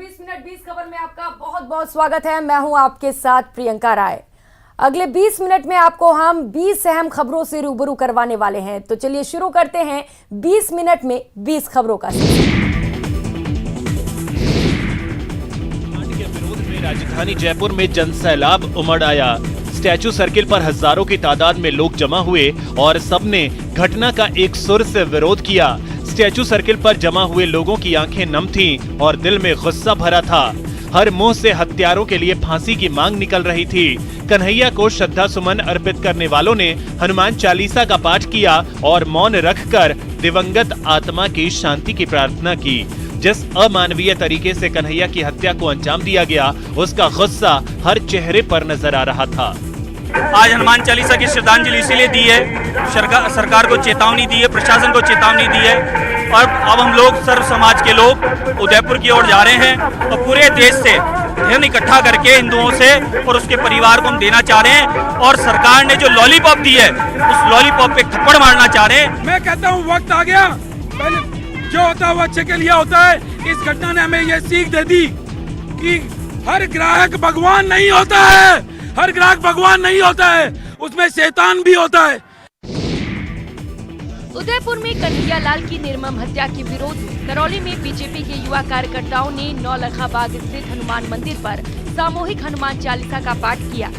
20 minute 20 खबर में आपका बहुत बहुत स्वागत है। मैं हूं आपके साथ प्रियंका राय। अगले 20 मिनट में आपको हम 20 अहम खबरों से रूबरू करवाने वाले हैं। तो चलिए शुरू करते हैं 20 मिनट में 20 खबरों का के विरोध में राजधानी जयपुर में जनसैलाब उमड़ आया। स्टैचू सर्किल पर हजारों की तादाद में लोग जमा हुए और सबने घटना का एक सुर से विरोध किया। स्टैचू सर्किल पर जमा हुए लोगों की आंखें नम थीं और दिल में गुस्सा भरा था। हर मुंह से हत्यारों के लिए फांसी की मांग निकल रही थी। कन्हैया को श्रद्धा सुमन अर्पित करने वालों ने हनुमान चालीसा का पाठ किया और मौन रखकर दिवंगत आत्मा की शांति की प्रार्थना की। जिस अमानवीय तरीके से कन्हैया की हत्या को अंजाम दिया गया, उसका गुस्सा हर चेहरे पर नजर आ रहा था। आज हनुमान चालीसा की श्रद्धांजलि इसीलिए दी है, सरकार को चेतावनी दी है, प्रशासन को चेतावनी दी है। और अब हम लोग सर्व समाज के लोग उदयपुर की ओर जा रहे हैं और पूरे देश से धन इकट्ठा करके हिंदुओं से और उसके परिवार को हम देना चाह रहे हैं। और सरकार ने जो लॉलीपॉप दी है, उस लॉलीपॉप पे थप्पड़ मारना चाह रहे हैं। मैं कहता हूँ वक्त आ गया, पहले जो होता है वो अच्छे के लिए होता है। इस घटना ने हमें ये सीख दे दी कि हर ग्राहक भगवान नहीं होता है, हर ग्राहक भगवान नहीं होता है, उसमें शैतान भी होता है। उदयपुर में कन्हैया लाल की निर्मम हत्या के विरोध में करौली में बीजेपी के युवा कार्यकर्ताओं ने नौलखा बाग स्थित हनुमान मंदिर पर सामूहिक हनुमान चालीसा का पाठ किया।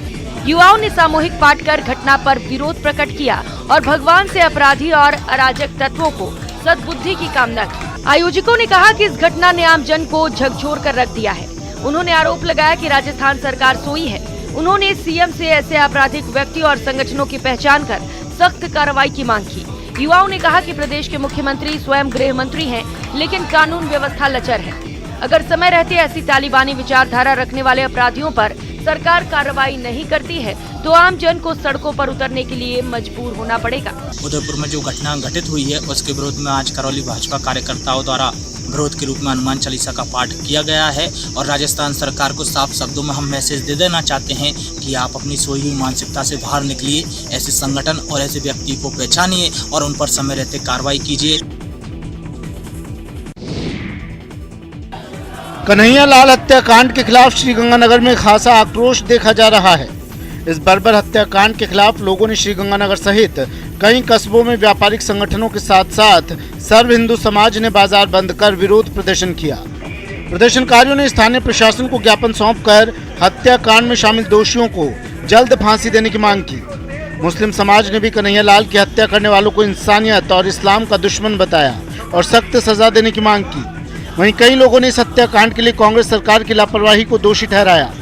युवाओं ने सामूहिक पाठ कर घटना पर विरोध प्रकट किया और भगवान से अपराधी और अराजक तत्वों को सद्बुद्धि की कामना की। आयोजकों ने कहा कि इस घटना ने आम जन को झकझोर कर रख दिया है। उन्होंने आरोप लगाया कि राजस्थान सरकार सोई है। उन्होंने सीएम से ऐसे आपराधिक व्यक्ति और संगठनों की पहचान कर सख्त कार्रवाई की मांग की। युवाओं ने कहा कि प्रदेश के मुख्यमंत्री स्वयं गृह मंत्री हैं, लेकिन कानून व्यवस्था लचर है। अगर समय रहते ऐसी तालिबानी विचारधारा रखने वाले अपराधियों पर सरकार कार्रवाई नहीं करती है तो आम जन को सड़कों पर उतरने के लिए मजबूर होना पड़ेगा। उदयपुर में जो घटना घटित हुई है उसके विरोध में आज करौली भाजपा कार्यकर्ताओं द्वारा विरोध के रूप में हनुमान चालीसा का पाठ किया गया है। और राजस्थान सरकार को साफ शब्दों में हम मैसेज दे देना चाहते हैं कि आप अपनी सोई हुई मानसिकता से बाहर निकलिए, ऐसे संगठन और ऐसे व्यक्ति को पहचानिए और उन पर समय रहते कार्रवाई कीजिए। कन्हैया लाल हत्याकांड के खिलाफ श्रीगंगानगर में खासा आक्रोश देखा जा रहा है। इस बर्बर हत्याकांड के खिलाफ लोगों ने श्रीगंगानगर सहित कई कस्बों में व्यापारिक संगठनों के साथ साथ सर्व हिंदू समाज ने बाजार बंद कर विरोध प्रदर्शन किया। प्रदर्शनकारियों ने स्थानीय प्रशासन को ज्ञापन सौंपकर हत्याकांड में शामिल दोषियों को जल्द फांसी देने की मांग की। मुस्लिम समाज ने भी कन्हैया लाल की हत्या करने वालों को इंसानियत और इस्लाम का दुश्मन बताया और सख्त सजा देने की मांग की। वहीं कई लोगों ने इस हत्याकांड के लिए कांग्रेस सरकार की लापरवाही को दोषी ठहराया।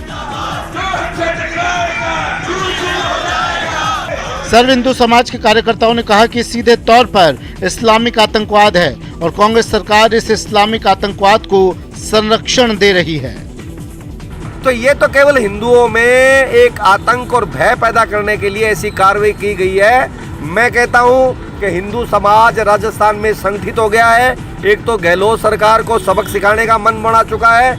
सर्व हिंदू समाज के कार्यकर्ताओं ने कहा कि सीधे तौर पर इस्लामिक आतंकवाद है और कांग्रेस सरकार इस इस्लामिक आतंकवाद को संरक्षण दे रही है। तो ये तो केवल हिंदुओं में एक आतंक और भय पैदा करने के लिए ऐसी कार्रवाई की गई है। मैं कहता हूँ कि हिंदू समाज राजस्थान में संगठित हो गया है। एक तो गहलोत सरकार को सबक सिखाने का मन बना चुका है।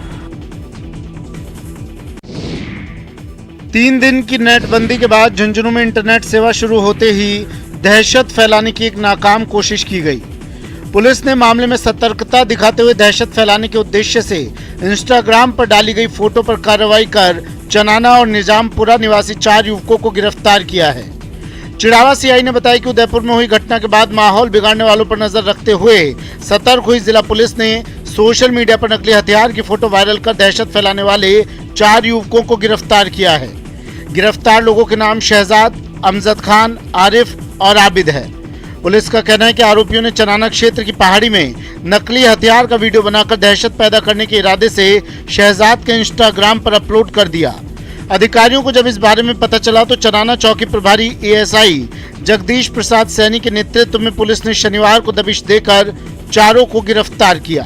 3 दिन की नेटबंदी के बाद झुंझुनू में इंटरनेट सेवा शुरू होते ही दहशत फैलाने की एक नाकाम कोशिश की गई। पुलिस ने मामले में सतर्कता दिखाते हुए दहशत फैलाने के उद्देश्य से इंस्टाग्राम पर डाली गई फोटो पर कार्रवाई कर चनाना और निजामपुरा निवासी 4 युवकों को गिरफ्तार किया है। चिड़ावा सीआई ने बताया कि उदयपुर में हुई घटना के बाद माहौल बिगाड़ने वालों पर नजर रखते हुए सतर्क हुई जिला पुलिस ने सोशल मीडिया पर नकली हथियार की फोटो वायरल कर दहशत फैलाने वाले 4 युवकों को गिरफ्तार किया है। गिरफ्तार लोगों के नाम शहजाद, अमजद खान, आरिफ और आबिद है। पुलिस का कहना है कि आरोपियों ने चनाना क्षेत्र की पहाड़ी में नकली हथियार का वीडियो बनाकर दहशत पैदा करने के इरादे से शहजाद के इंस्टाग्राम पर अपलोड कर दिया। अधिकारियों को जब इस बारे में पता चला तो चनाना चौकी प्रभारी एएसआई जगदीश प्रसाद सैनी के नेतृत्व में पुलिस ने शनिवार को दबिश देकर 4 को गिरफ्तार किया।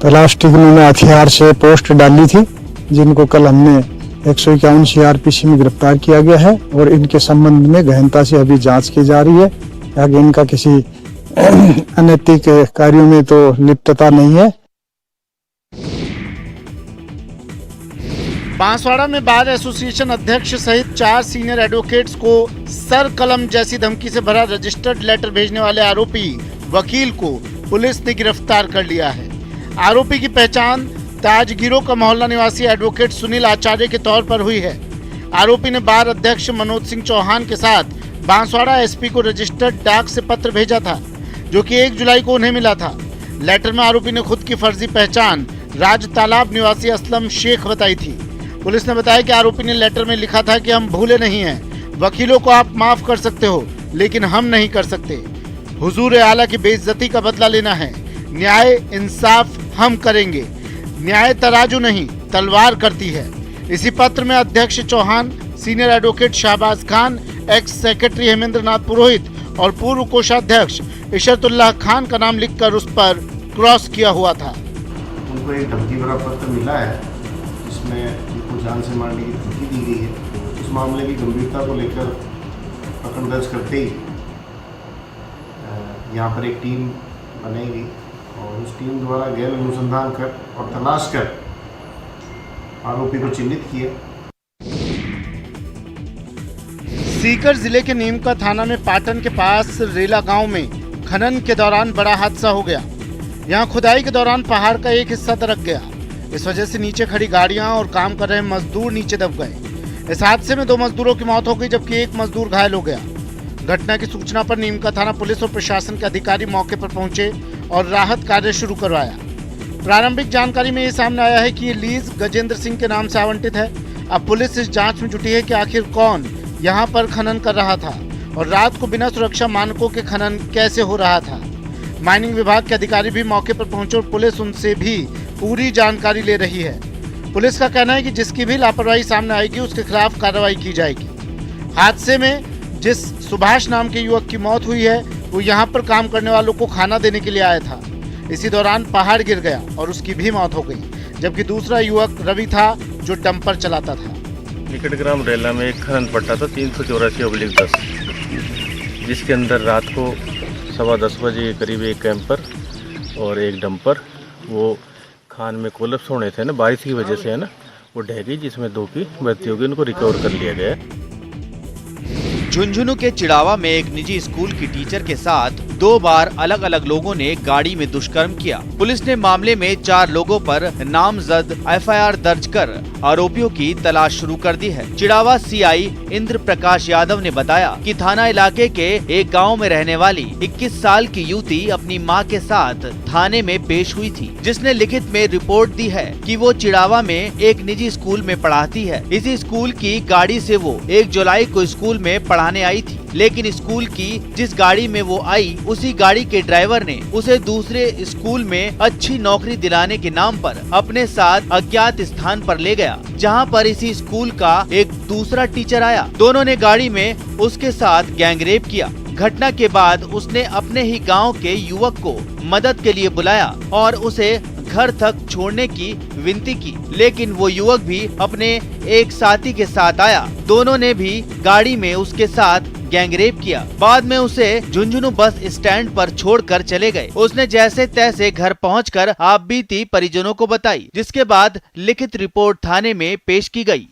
प्लास्टिक में हथियार से पोस्ट डाली थी, जिनको कल हमने 151 सीआरपीसी में गिरफ्तार किया गया है और इनके संबंध में गहनता से अभी जांच की जा रही है। आगे इनका किसी अनैतिक कार्यों में तो लिप्तता नहीं है। बांसवाड़ा में बार एसोसिएशन अध्यक्ष सहित 4 सीनियर एडवोकेट्स को सर कलम जैसी धमकी से भरा रजिस्टर्ड लेटर भेजने वाले आरोपी वकील को पुलिस ने गिरफ्तार कर लिया है। आरोपी की पहचान ताजगिरों का मोहल्ला निवासी एडवोकेट सुनील आचार्य के तौर पर हुई है। आरोपी ने बार अध्यक्ष मनोज सिंह चौहान के साथ बांसवाड़ा एसपी को रजिस्टर्ड डाक से पत्र भेजा था, जो कि 1 जुलाई को उन्हें मिला था। लेटर में आरोपी ने खुद की फर्जी पहचान राज तालाब निवासी असलम शेख बताई थी। पुलिस ने बताया कि आरोपी ने लेटर में लिखा था कि हम भूले नहीं हैं, वकीलों को आप माफ कर सकते हो लेकिन हम नहीं कर सकते। हुजूर आला की बेइज्जती का बदला लेना है, न्याय इंसाफ हम करेंगे, न्याय तराजू नहीं तलवार करती है। इसी पत्र में अध्यक्ष Chauhan, senior advocate Shahbaz Khan, ex secretary Hemendra Nath Purohit और पूर्व कोषाध्यक्ष इशरतुल्लाह खान का नाम लिखकर उस पर क्रॉस किया हुआ था। उनको एक धमकी भरा पत्र मिला है जिसमें उनको जान से मारने की धमकी दी गई है। इस मामले की गंभीरता को लेकर प्रकरण दर्ज करते ही यहाँ पर एक टीम बनेगी और उस टीम द्वारा गहन अनुसंधान कर और तलाश कर आरोपी को चिन्हित किया। सीकर जिले के नीमका थाना में पाटन के पास रेला गांव में खनन के दौरान बड़ा हादसा हो गया। यहां खुदाई के दौरान पहाड़ का एक हिस्सा दरक गया। इस वजह से नीचे खड़ी गाड़ियां और काम कर रहे मजदूर नीचे दब गए। इस हादसे में 2 मजदूरों की मौत हो गई जबकि 1 मजदूर घायल हो गया। घटना की सूचना पर नीमका थाना पुलिस और प्रशासन के अधिकारी मौके पर पहुंचे और राहत कार्य शुरू करवाया। प्रारंभिक जानकारी में ये सामने आया है कि ये लीज गजेंद्र सिंह के नाम से आवंटित है। अब पुलिस इस जांच में जुटी है कि आखिर कौन यहाँ पर खनन कर रहा था और रात को बिना सुरक्षा मानकों के खनन कैसे हो रहा था। माइनिंग विभाग के अधिकारी भी मौके पर पहुंचे और पुलिस उनसे भी पूरी जानकारी ले रही है। पुलिस का कहना है कि जिसकी भी लापरवाही सामने आएगी उसके खिलाफ कार्रवाई की जाएगी। हादसे में जिस सुभाष नाम के युवक की मौत हुई है वो यहाँ पर काम करने वालों को खाना देने के लिए आया था। इसी दौरान पहाड़ गिर गया और उसकी भी मौत हो गई, जबकि दूसरा युवक रवि था जो डंपर चलाता था। निकट ग्राम रेला में एक खनन पट्टा था 384/10, जिसके अंदर रात को 10:15 बजे के करीब एक कैंपर और एक डंपर वो खान में कोलैप्स होने थे ना, बारिश की वजह से है ना, वो ढह गई, जिसमें 2 की मृत्यु हो गई। उनको रिकवर कर लिया गया। झुंझुनू के चिड़ावा में एक निजी स्कूल की टीचर के साथ 2 बार अलग अलग लोगों ने गाड़ी में दुष्कर्म किया। पुलिस ने मामले में 4 लोगों पर नामजद एफआईआर दर्ज कर आरोपियों की तलाश शुरू कर दी है। चिड़ावा सीआई इंद्र प्रकाश यादव ने बताया कि थाना इलाके के एक गांव में रहने वाली 21 साल की युवती अपनी मां के साथ थाने में पेश हुई थी, जिसने लिखित में रिपोर्ट दी है कि वो चिड़ावा में एक निजी स्कूल में पढ़ाती है। इसी स्कूल की गाड़ी से वो 1 जुलाई को स्कूल में पढ़ाने आई थी, लेकिन स्कूल की जिस गाड़ी में वो आई उसी गाड़ी के ड्राइवर ने उसे दूसरे स्कूल में अच्छी नौकरी दिलाने के नाम पर अपने साथ अज्ञात स्थान पर ले गया, जहां पर इसी स्कूल का एक दूसरा टीचर आया। दोनों ने गाड़ी में उसके साथ गैंगरेप किया। घटना के बाद उसने अपने ही गांव के युवक को मदद के लिए बुलाया और उसे घर तक छोड़ने की विनती की, लेकिन वो युवक भी अपने एक साथी के साथ आया। दोनों ने भी गाड़ी में उसके साथ गैंगरेप किया। बाद में उसे झुंझुनू बस स्टैंड पर छोड़कर चले गए। उसने जैसे तैसे घर पहुंचकर आप बीती परिजनों को बताई, जिसके बाद लिखित रिपोर्ट थाने में पेश की गई।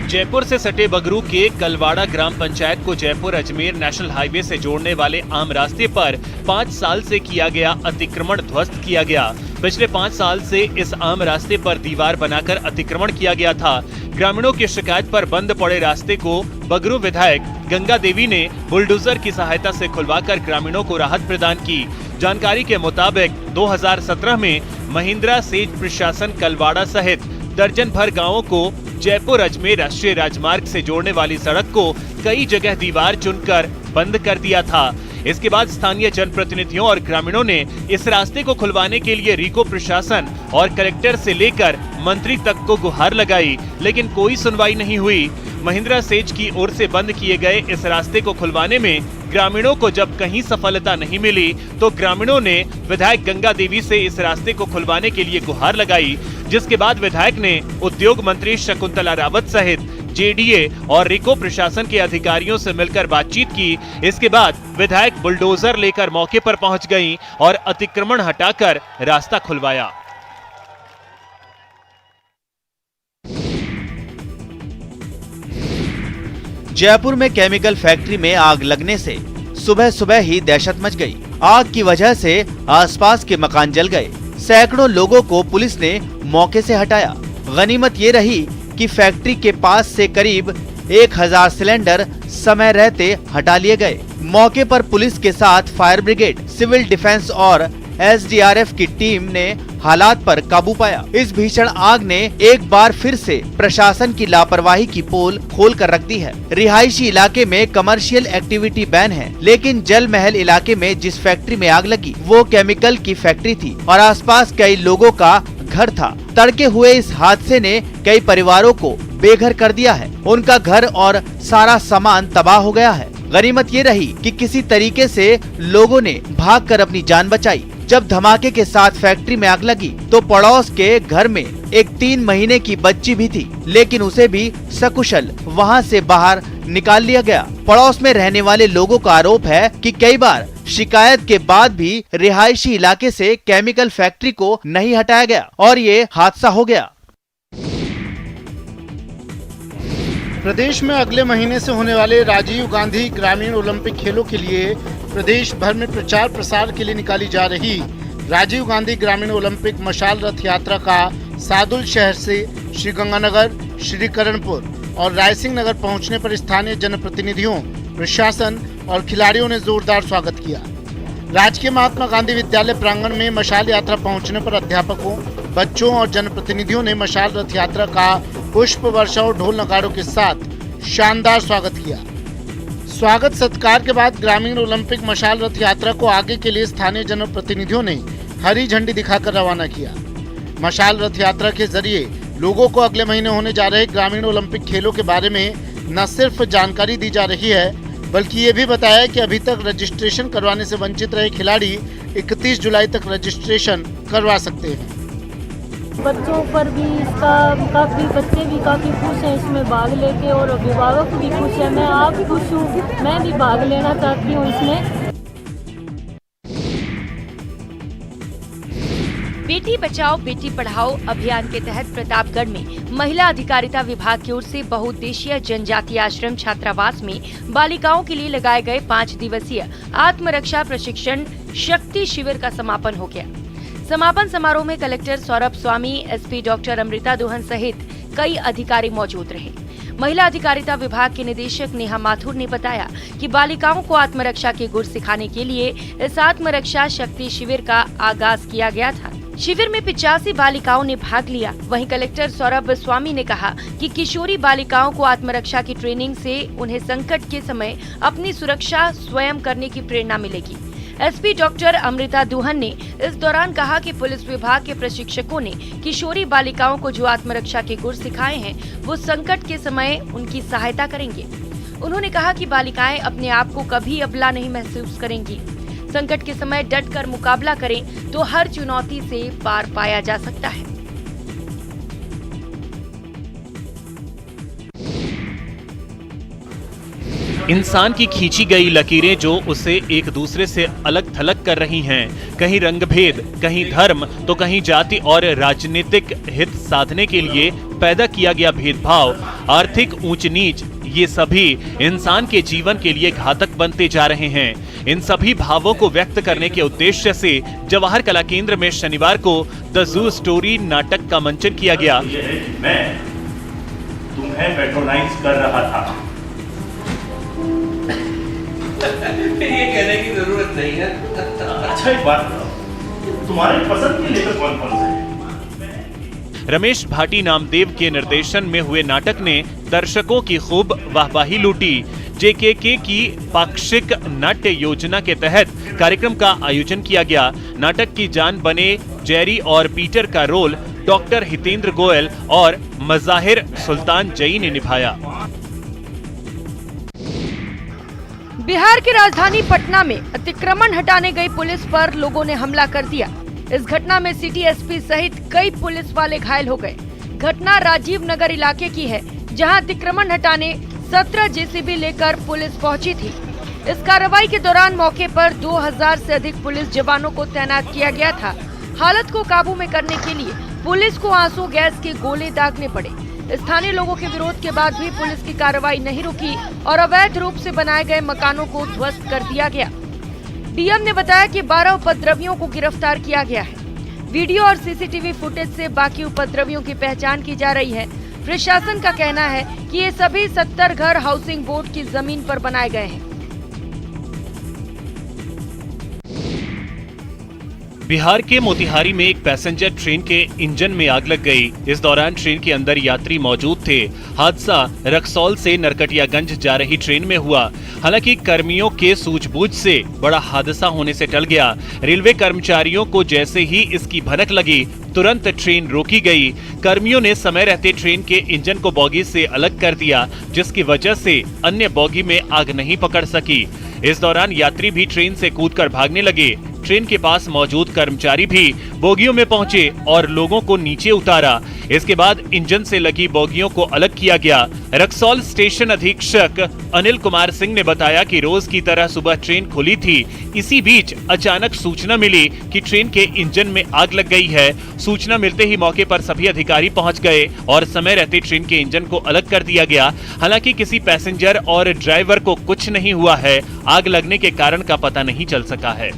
जयपुर से सटे बगरू के कलवाड़ा ग्राम पंचायत को जयपुर अजमेर नेशनल हाईवे से जोड़ने वाले आम रास्ते पर 5 साल से किया गया अतिक्रमण ध्वस्त किया गया। पिछले 5 साल से इस आम रास्ते पर दीवार बनाकर अतिक्रमण किया गया था। ग्रामीणों की शिकायत पर बंद पड़े रास्ते को बगरू विधायक गंगा देवी ने बुलडोजर की सहायता से खुलवाकर ग्रामीणों को राहत प्रदान की। जानकारी के मुताबिक 2017 में महिंद्रा सेज प्रशासन कलवाड़ा सहित दर्जन भर गाँवों को जयपुर अजमेर राष्ट्रीय राजमार्ग से जोड़ने वाली सड़क को कई जगह दीवार चुनकर बंद कर दिया था। इसके बाद स्थानीय जनप्रतिनिधियों और ग्रामीणों ने इस रास्ते को खुलवाने के लिए रीको प्रशासन और कलेक्टर से लेकर मंत्री तक को गुहार लगाई, लेकिन कोई सुनवाई नहीं हुई। महिंद्रा सेज की ओर से बंद किए गए इस रास्ते को खुलवाने में ग्रामीणों को जब कहीं सफलता नहीं मिली तो ग्रामीणों ने विधायक गंगा देवी से इस रास्ते को खुलवाने के लिए गुहार लगाई, जिसके बाद विधायक ने उद्योग मंत्री शकुंतला रावत सहित जेडीए और रिको प्रशासन के अधिकारियों से मिलकर बातचीत की। इसके बाद विधायक बुलडोजर लेकर मौके पर पहुंच गईं और अतिक्रमण हटाकर रास्ता खुलवाया। जयपुर में केमिकल फैक्ट्री में आग लगने से सुबह सुबह ही दहशत मच गई। आग की वजह से आसपास के मकान जल गए। सैकड़ों लोगों को पुलिस ने मौके से हटाया। गनीमत ये रही कि फैक्ट्री के पास से करीब 1000 सिलेंडर समय रहते हटा लिए गए। मौके पर पुलिस के साथ फायर ब्रिगेड, सिविल डिफेंस और SDRF की टीम ने हालात पर काबू पाया। इस भीषण आग ने एक बार फिर से प्रशासन की लापरवाही की पोल खोल कर रख दी है। रिहायशी इलाके में कमर्शियल एक्टिविटी बैन है, लेकिन जल महल इलाके में जिस फैक्ट्री में आग लगी वो केमिकल की फैक्ट्री थी और आसपास कई लोगों का घर था। तड़के हुए इस हादसे ने कई परिवारों को बेघर कर दिया है। उनका घर और सारा सामान तबाह हो गया है। गनीमत ये रही कि किसी तरीके से लोगों ने भागकर अपनी जान बचाई। जब धमाके के साथ फैक्ट्री में आग लगी तो पड़ोस के घर में एक 3 महीने की बच्ची भी थी, लेकिन उसे भी सकुशल वहां से बाहर निकाल लिया गया। पड़ोस में रहने वाले लोगों का आरोप है कि कई बार शिकायत के बाद भी रिहायशी इलाके से केमिकल फैक्ट्री को नहीं हटाया गया और ये हादसा हो गया। प्रदेश में अगले महीने से होने वाले राजीव गांधी ग्रामीण ओलंपिक खेलों के लिए प्रदेश भर में प्रचार प्रसार के लिए निकाली जा रही राजीव गांधी ग्रामीण ओलंपिक मशाल रथ यात्रा का सादुल शहर से श्रीगंगानगर, श्रीकरणपुर और रायसिंह नगर पहुंचने पर स्थानीय जनप्रतिनिधियों, प्रशासन और खिलाड़ियों ने जोरदार स्वागत किया। राजकीय महात्मा गांधी विद्यालय प्रांगण में मशाल यात्रा पहुंचने पर अध्यापकों, बच्चों और जनप्रतिनिधियों ने मशाल रथ यात्रा का पुष्प वर्षा और ढोल नगाड़ों के साथ शानदार स्वागत किया। स्वागत सत्कार के बाद ग्रामीण ओलंपिक मशाल रथ यात्रा को आगे के लिए स्थानीय जनप्रतिनिधियों ने हरी झंडी दिखाकर रवाना किया। मशाल रथ यात्रा के जरिए लोगों को अगले महीने होने जा रहे ग्रामीण ओलंपिक खेलों के बारे में न सिर्फ जानकारी दी जा रही है, बल्कि ये भी बताया कि अभी तक रजिस्ट्रेशन करवाने से वंचित रहे खिलाड़ी 31 जुलाई तक रजिस्ट्रेशन करवा सकते हैं। बच्चों पर भी इसका काफ़ी, बच्चे भी काफ़ी खुश हैं इसमें भाग लेके और अभिभावक भी खुश है। मैं आप खुश हूँ, मैं भी भाग लेना चाहती हूँ इसमें। बेटी बचाओ बेटी पढ़ाओ अभियान के तहत प्रतापगढ़ में महिला अधिकारिता विभाग की ओर से बहुउद्देशीय जनजातीय आश्रम छात्रावास में बालिकाओं के लिए लगाए गए 5 दिवसीय आत्मरक्षा प्रशिक्षण शक्ति शिविर का समापन हो गया। समापन समारोह में कलेक्टर सौरभ स्वामी, SP डॉक्टर अमृता दोहन सहित कई अधिकारी मौजूद रहे। महिला अधिकारिता विभाग के निदेशक नेहा माथुर ने बताया कि बालिकाओं को आत्मरक्षा के गुर सिखाने के लिए इस आत्मरक्षा शक्ति शिविर का आगाज किया गया था। शिविर में 85 बालिकाओं ने भाग लिया। वहीं कलेक्टर सौरभ स्वामी ने कहा कि किशोरी बालिकाओं को आत्मरक्षा की ट्रेनिंग से उन्हें संकट के समय अपनी सुरक्षा स्वयं करने की प्रेरणा मिलेगी। SP डॉक्टर अमृता दोहन ने इस दौरान कहा कि पुलिस विभाग के प्रशिक्षकों ने किशोरी बालिकाओं को जो आत्मरक्षा के गुर सिखाए हैं वो संकट के समय उनकी सहायता करेंगे। उन्होंने कहा कि बालिकाएं अपने आप को कभी अबला नहीं महसूस करेंगी। संकट के समय डट कर मुकाबला करें तो हर चुनौती से पार पाया जा सकता है। इंसान की खींची गई लकीरें जो उसे एक दूसरे से अलग थलग कर रही हैं, कहीं रंगभेद, कहीं धर्म तो कहीं जाति और राजनीतिक हित साधने के लिए पैदा किया गया भेदभाव, आर्थिक ऊंच नीच, ये सभी इंसान के जीवन के लिए घातक बनते जा रहे हैं। इन सभी भावों को व्यक्त करने के उद्देश्य से जवाहर कला केंद्र में शनिवार को द जू स्टोरी नाटक का मंचन किया गया। मैं तुम्हें पैट्रोनाइज कर रहा था। ये कहने की जरूरत नहीं है। अच्छा एक बात बताओ, तुम्हारे पसंद के लेखक कौन कौन से हैं? रमेश भाटी नामदेव के निर्देशन में हुए नाटक ने दर्शकों की खूब वाहवाही लूटी। JKK की पाक्षिक नाट्य योजना के तहत कार्यक्रम का आयोजन किया गया। नाटक की जान बने जेरी और पीटर का रोल डॉक्टर हितेंद्र गोयल और मज़ाहिर सुल्तान जई ने निभाया। बिहार की राजधानी पटना में अतिक्रमण हटाने गई पुलिस पर लोगों ने हमला कर दिया। इस घटना में सिटी SP सहित कई पुलिस वाले घायल हो गए। घटना राजीव नगर इलाके की है, जहां अतिक्रमण हटाने 17 JCB लेकर पुलिस पहुंची थी। इस कार्रवाई के दौरान मौके पर 2000 से अधिक पुलिस जवानों को तैनात किया गया था। हालत को काबू में करने के लिए पुलिस को आंसू गैस के गोले दागने पड़े। स्थानीय लोगों के विरोध के बाद भी पुलिस की कार्रवाई नहीं रुकी और अवैध रूप से बनाए गए मकानों को ध्वस्त कर दिया गया। डीएम ने बताया कि 12 उपद्रवियों को गिरफ्तार किया गया है। वीडियो और सीसीटीवी फुटेज से बाकी उपद्रवियों की पहचान की जा रही है। प्रशासन का कहना है कि ये सभी 70 घर हाउसिंग बोर्ड की जमीन पर बनाए गए हैं। बिहार के मोतिहारी में एक पैसेंजर ट्रेन के इंजन में आग लग गई। इस दौरान ट्रेन के अंदर यात्री मौजूद थे। हादसा रक्सौल से नरकटियागंज जा रही ट्रेन में हुआ। हालांकि कर्मियों के सूझबूझ से बड़ा हादसा होने से टल गया। रेलवे कर्मचारियों को जैसे ही इसकी भनक लगी, तुरंत ट्रेन रोकी गई। कर्मियों ने समय रहते ट्रेन के इंजन को बोगी से अलग कर दिया, जिसकी वजह से अन्य बोगी में आग नहीं पकड़ सकी। इस दौरान यात्री भी ट्रेन से कूदकर भागने लगे। ट्रेन के पास मौजूद कर्मचारी भी बोगियों में पहुंचे और लोगों को नीचे उतारा। इसके बाद इंजन से लगी बोगियों को अलग किया गया। रक्सौल स्टेशन अधीक्षक अनिल कुमार सिंह ने बताया कि रोज की तरह सुबह ट्रेन खुली थी। इसी बीच अचानक सूचना मिली कि ट्रेन के इंजन में आग लग गई है। सूचना मिलते ही मौके पर सभी अधिकारी पहुंच गए और समय रहते ट्रेन के इंजन को अलग कर दिया गया। हालांकि किसी पैसेंजर और ड्राइवर को कुछ नहीं हुआ है। आग लगने के कारण का पता नहीं चल सका है।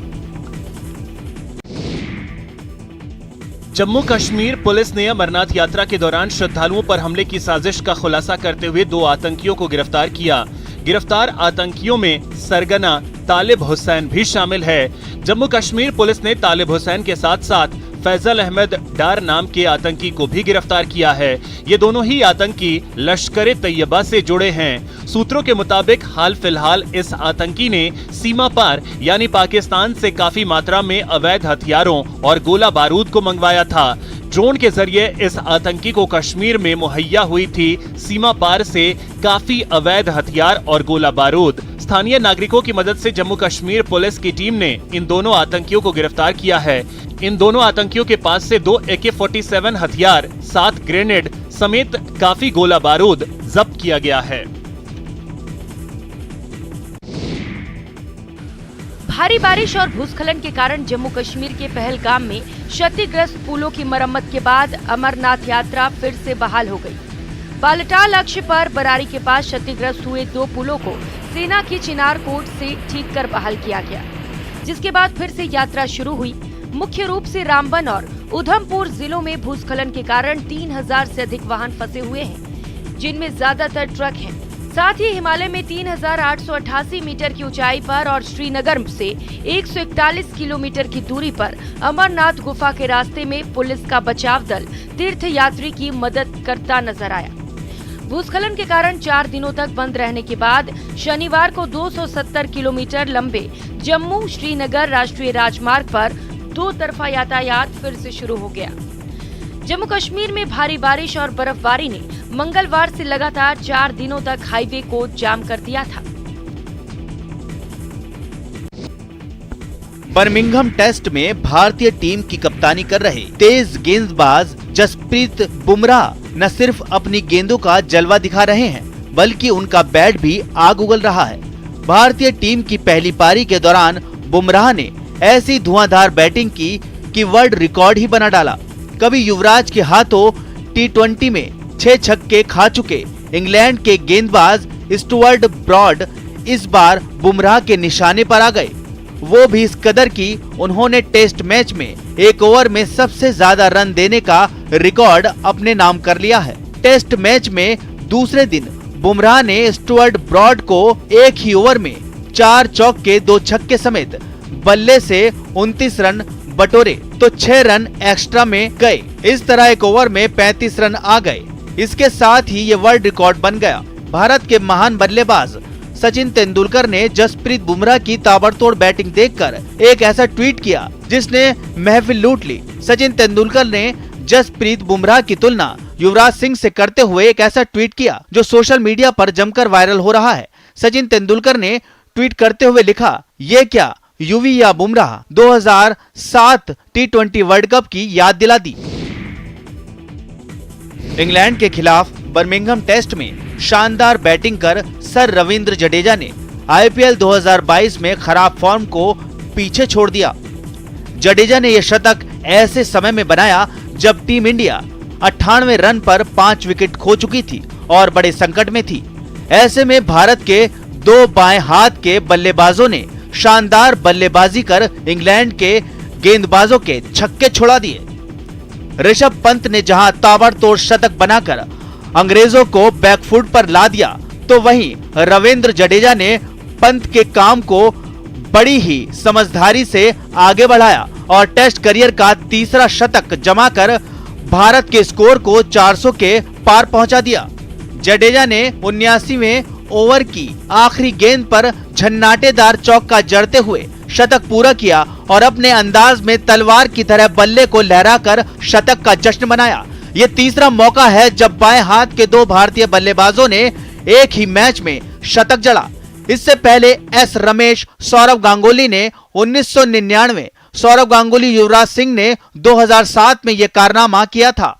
जम्मू कश्मीर पुलिस ने अमरनाथ यात्रा के दौरान श्रद्धालुओं पर हमले की साजिश का खुलासा करते हुए 2 आतंकियों को गिरफ्तार किया। गिरफ्तार आतंकियों में सरगना तालिब हुसैन भी शामिल है। जम्मू कश्मीर पुलिस ने तालिब हुसैन के साथ साथ फैजल अहमद डार नाम के आतंकी को भी गिरफ्तार किया है। ये दोनों ही आतंकी लश्कर तैयबा से जुड़े हैं। सूत्रों के मुताबिक हाल फिलहाल इस आतंकी ने सीमा पार यानी पाकिस्तान से काफी मात्रा में अवैध हथियारों और गोला बारूद को मंगवाया था। ड्रोन के जरिए इस आतंकी को कश्मीर में मुहैया हुई थी सीमा पार से काफी अवैध हथियार और गोला बारूद। स्थानीय नागरिकों की मदद से जम्मू कश्मीर पुलिस की टीम ने इन दोनों आतंकियों को गिरफ्तार किया है। इन दोनों आतंकियों के पास से 2 AK-47 हथियार, 7 ग्रेनेड समेत काफी गोला बारूद जब्त किया गया है। भारी बारिश और भूस्खलन के कारण जम्मू कश्मीर के पहलगाम में क्षतिग्रस्त पुलों की मरम्मत के बाद अमरनाथ यात्रा फिर से बहाल हो गई। बालटाल अक्ष पर बरारी के पास क्षतिग्रस्त हुए 2 पुलों को सेना की चिनार कोट से ठीक कर बहाल किया गया, जिसके बाद फिर से यात्रा शुरू हुई। मुख्य रूप से रामबन और उधमपुर जिलों में भूस्खलन के कारण 3000 से अधिक वाहन फंसे हुए हैं, जिनमें ज्यादातर ट्रक हैं। साथ ही हिमालय में 3888 मीटर की ऊंचाई पर और श्रीनगर से 141 किलोमीटर की दूरी पर अमरनाथ गुफा के रास्ते में पुलिस का बचाव दल तीर्थ यात्री की मदद करता नजर आया। भूस्खलन के कारण 4 दिनों तक बंद रहने के बाद शनिवार को 270 किलोमीटर लंबे जम्मू श्रीनगर राष्ट्रीय राजमार्ग पर 2 तरफा यातायात फिर से शुरू हो गया। जम्मू कश्मीर में भारी बारिश और बर्फबारी ने मंगलवार से लगातार 4 दिनों तक हाईवे को जाम कर दिया था। बर्मिंघम टेस्ट में भारतीय टीम की कप्तानी कर रहे तेज गेंदबाज जसप्रीत बुमराह न सिर्फ अपनी गेंदों का जलवा दिखा रहे हैं, बल्कि उनका बैट भी आग उगल रहा है। भारतीय टीम की पहली पारी के दौरान बुमराह ने ऐसी धुआंधार बैटिंग की कि वर्ल्ड रिकॉर्ड ही बना डाला। कभी युवराज के हाथों T20 में 6 छक्के खा चुके इंग्लैंड के गेंदबाज स्टुअर्ट ब्रॉड इस बार बुमराह के निशाने पर आ गए। वो भी इस कदर की उन्होंने टेस्ट मैच में 1 ओवर में सबसे ज्यादा रन देने का रिकॉर्ड अपने नाम कर लिया है। टेस्ट मैच में दूसरे दिन बुमराह ने स्टुअर्ट ब्रॉड को एक ही ओवर में 4 चौके 2 छक्के समेत बल्ले से 29 रन बटोरे तो 6 रन एक्स्ट्रा में गए। इस तरह 1 ओवर में 35 रन आ गए। इसके साथ ही ये वर्ल्ड रिकॉर्ड बन गया। भारत के महान बल्लेबाज सचिन तेंदुलकर ने जसप्रीत बुमराह की ताबड़तोड़ बैटिंग देखकर एक ऐसा ट्वीट किया जिसने महफिल लूट ली। सचिन तेंदुलकर ने जसप्रीत बुमराह की तुलना युवराज सिंह से करते हुए एक ऐसा ट्वीट किया जो सोशल मीडिया पर जमकर वायरल हो रहा है। सचिन तेंदुलकर ने ट्वीट करते हुए लिखा, ये क्या युवी या बुमराह 2007 T20 वर्ल्ड कप की याद दिला दी। इंग्लैंड के खिलाफ बर्मिंघम टेस्ट में शानदार बैटिंग कर सर रविंद्र जडेजा ने IPL 2022 में खराब फॉर्म को पीछे छोड़ दिया। जडेजा ने यह शतक ऐसे समय में बनाया जब टीम इंडिया 98 रन पर 5 विकेट खो चुकी थी और बड़े संकट में थी। ऐसे में भारत के 2 बाएं हाथ के बल्लेबाजों ने शानदार बल्लेबाजी कर इंग्लैंड के गेंदबाजों के छक्के छुड़ा दिए। ऋषभ पंत ने जहां ताबड़तोड़ शतक बनाकर अंग्रेजों को बैकफुट पर ला दिया, तो वहीं रविंद्र जडेजा ने पंत के काम को बड़ी ही समझदारी से आगे बढ़ाया और टेस्ट करियर का तीसरा शतक जमाकर भारत के स्कोर को 400 के पार पहुंचा दिया। जडेजा ने 79वें ओवर की आखिरी गेंद पर झन्नाटेदार चौका जड़ते हुए शतक पूरा किया और अपने अंदाज में तलवार की तरह बल्ले को लहराकर शतक का जश्न मनाया। ये तीसरा मौका है जब बाएं हाथ के दो भारतीय बल्लेबाजों ने एक ही मैच में शतक जड़ा। इससे पहले एस रमेश, सौरव गांगुली ने 1999, सौरव गांगुली, युवराज सिंह ने 2007 में यह कारनामा किया था।